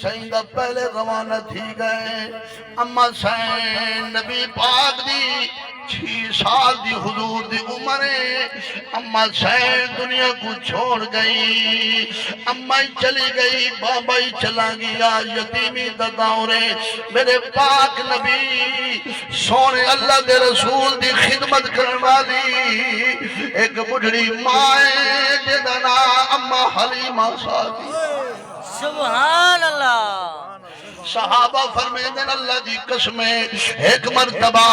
سائیں دا پہلے روانہ تھی گئے اما سائیں نبی پاک دی 6 سال دی حضور دی عمریں اما سائیں دنیا کو چھوڑ گئی اما چلی گئی بابا ہی چلا گیا یتیمی دا دورے میرے پاک نبی سونے اللہ دے رسول دی خدمت کرنے والی ایک بڑھڑی مائیں جدنا اما حلیمہ صاحبی سبحان اللہ صحابہ فرمیدن اللہ دی قسمیں ایک مرتبہ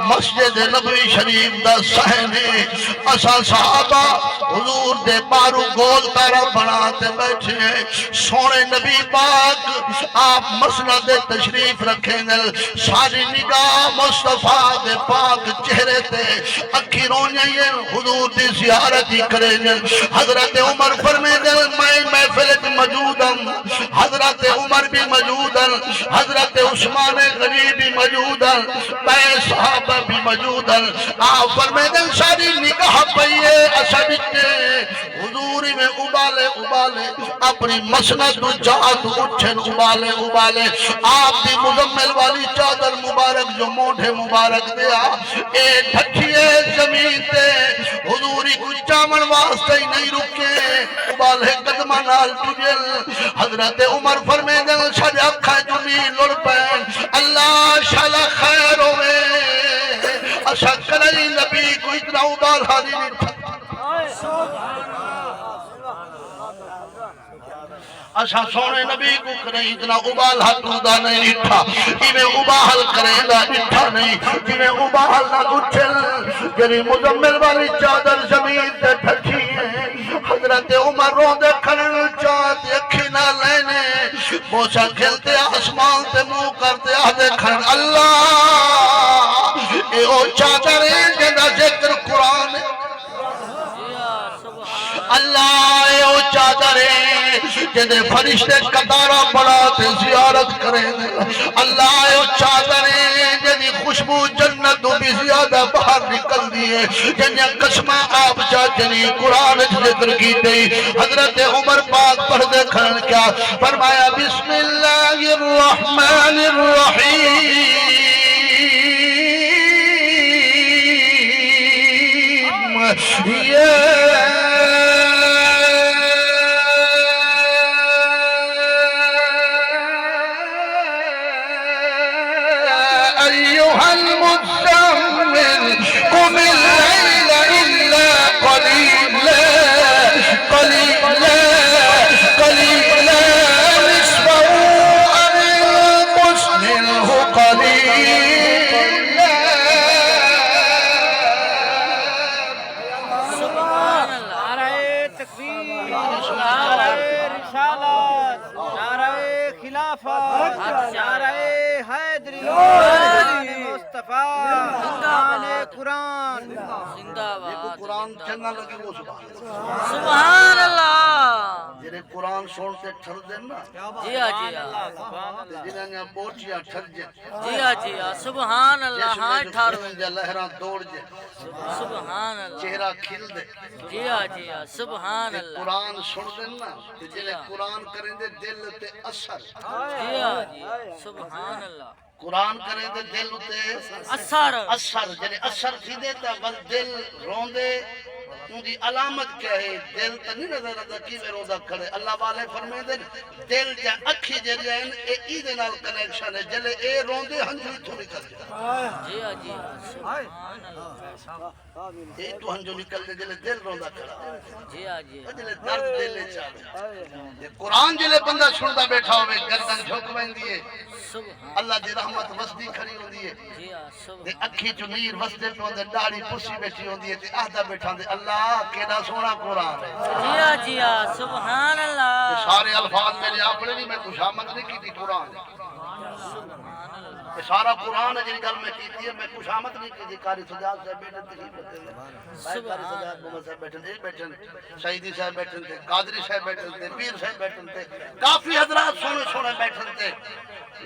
مسجد نبوی شریف دا صحنے اسا صحابہ حضور دے بارو گول تارا بناتے بیٹھے ہیں سونے نبی پاک آپ مسند تشریف رکھیں گے ساری نگاہ مصطفیٰ دے پاک چہرے تے اکھی رونیاں حضور دی زیارتی کریں گے حضرت عمر فرمیدن میں محفل موجود ہوں حضرت عمر بھی موجود ہیں حضرت عثمان غنی بھی موجود ہیں میں صحابہ بھی موجود ہیں آپ فرمیدن ساری نگاہ پئیے اسبتے حضوری میں ابالے اپنی مسند جات اٹھن ابالے آپ دی مزمل والی چادر مبارک جو موڑے مبارک دیا اے ڈھکیے زمین تے حضوری کو چامن واسطے ہی نہیں رکے ابالے قدمہ نال تجھل حضرت عمر فرمیدن سجا کھائے جنی لڑ پین اللہ شالا خیر ہوئے اشا کرائی نبی کو اتنا ابال حالی نہیں تھا اشا سونے نبی کو کریں اتنا ابال حدودہ نہیں تھا انہیں ابال کریں دا اتھا نہیں انہیں ابال نہ اچھل جنہی مزمل والی چادر زمین تے ٹھکی ہے حضرت عمر رو دے کھنن چاہتے اکھی نہ لینے بوسا کھلتے آسمان تے منہ کرتے آدھے کھنن اللہ اے او چادریں جنہ ذکر قرآن اللہ اے او چادریں جنہیں فرشتے قطارہ بڑھاتے زیارت کریں اللہ اے او چادریں جنہیں خوشبو جنت بھی زیادہ باہر نکل دیئے جنہیں قسمہ آپ جنہیں قرآن ذکر کی دی حضرت عمر پاک پڑھ دے کھرن کیا فرمایا بسم اللہ الرحمن الرحیم أيها المزمل قم الليل إلا قليلا نصفه أو انقص منه قليلا سبحان اللہ نعرہ تکبیر نعرہ رسالت نعرہ خلافت نعرہ حیدری مصطفیٰ زندان قرآن زندہ باد قرآن چنگا لگے وہ سبحان اللہ جنہیں قرآن سوڑ سے ٹھر دینا جی ہاں جنہیں بوچیا ٹھر جائے جی ہاں سبحان اللہ ہاں ٹھار لہران دوڑ جائے سبحان اللہ چہرہ کھل دے جی ہاں سبحان اللہ قرآن سن دینا جنہیں قرآن کریں دے دل تے اثر جی ہاں سبحان اللہ قرآن کریں دے دل تے اثر جنہیں اثر تھی دیتا بس دل رون دے ان کی علامت کیا ہے دل تا نہیں نظر رہتا کی میں روزہ کھڑے اللہ والے فرمائے دے دل جا اکھی جرین اے ایدے نال کنیکشن ہے جلے اے روندے ہنجوی تو نکل جائے جی ہاں سبحان اللہ اے تو ہنجو نکل دے جلے دل روندہ کھڑا جی ہاں جلے درد دل لے چاہے قرآن جلے بندہ سنتا بیٹھا ہوئے گردن جھوک بین دیئے اللہ دی رحمت وسدی کھڑی ہوں دیئے دے اکھی جو نیر وسدے پہ ہوندے داڑی پسی بیٹھی ہوں دیئے دے آدھا بیٹھا ہوندے اللہ کیڑا سونا قرآن ہے جی ہاں سبحان اللہ سارے الفاظ میرے آپنے نہیں میں خوشامد نہیں کی تھی قرآن یہ سارا قرآن ہے جن گل میں کیتی ہے میں خوشامد نہیں کی تھی قاری سجاد صاحب بیٹھن تھی قاری سجاد محمد صاحب بیٹھن شہیدی صاحب بیٹھن تھے قادری صاحب بیٹھن تھے پیر صاحب بیٹھن تھے کافی حضرات سونے سونے بیٹھن تھے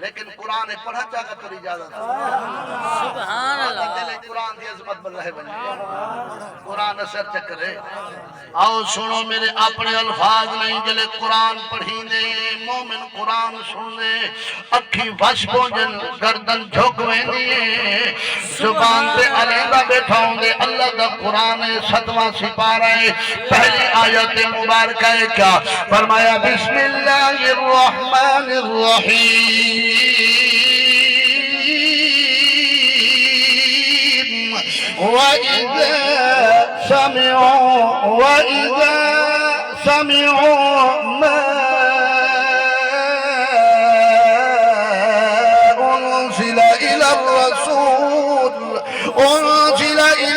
لیکن قرآن پڑھا چاہتا تو اجازت سبحان اللہ دل قرآن دی عظمت بن رہے بنی قرآن اثر چکرے آؤ سنو میرے اپنے الفاظ نہیں جلے قرآن پڑھی نے مومن قرآن سن لے اکھی وش پونجن گردن جھوکویں دیئے زبان دے علیندہ بیٹھاؤں دے اللہ دا قرآن ستواں سپارہ ہے پہلی آیت مبارکہ ہے کیا فرمایا بسم اللہ الرحمن الرحیم وَإِذَا سَمِعُوا مَا أُنزِلَ إِلَى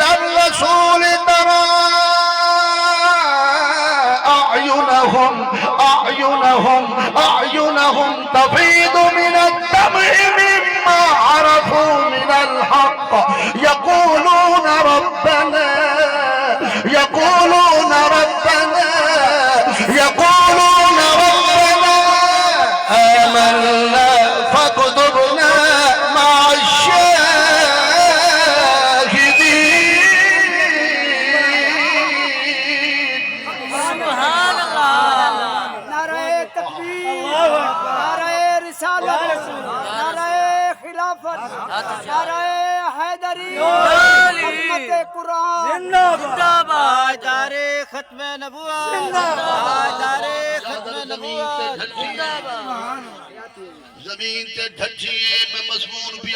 الرَّسُولِ تَرَى أعينهم تفيض من الدمع مما عرفوا من الحق يقولون ربنا آمنا فاكتبنا مع الشاهدين سبحان اللہ نعرہ تکبیر، نعرہ رسالت، نعرہ خلافت، نعرہ حیدری، خدمت قرآن، زندہ باد دارِ ختم نبوت، دارِ ختم نبوت، زمین تے ڈھچیے میں مضمون بھی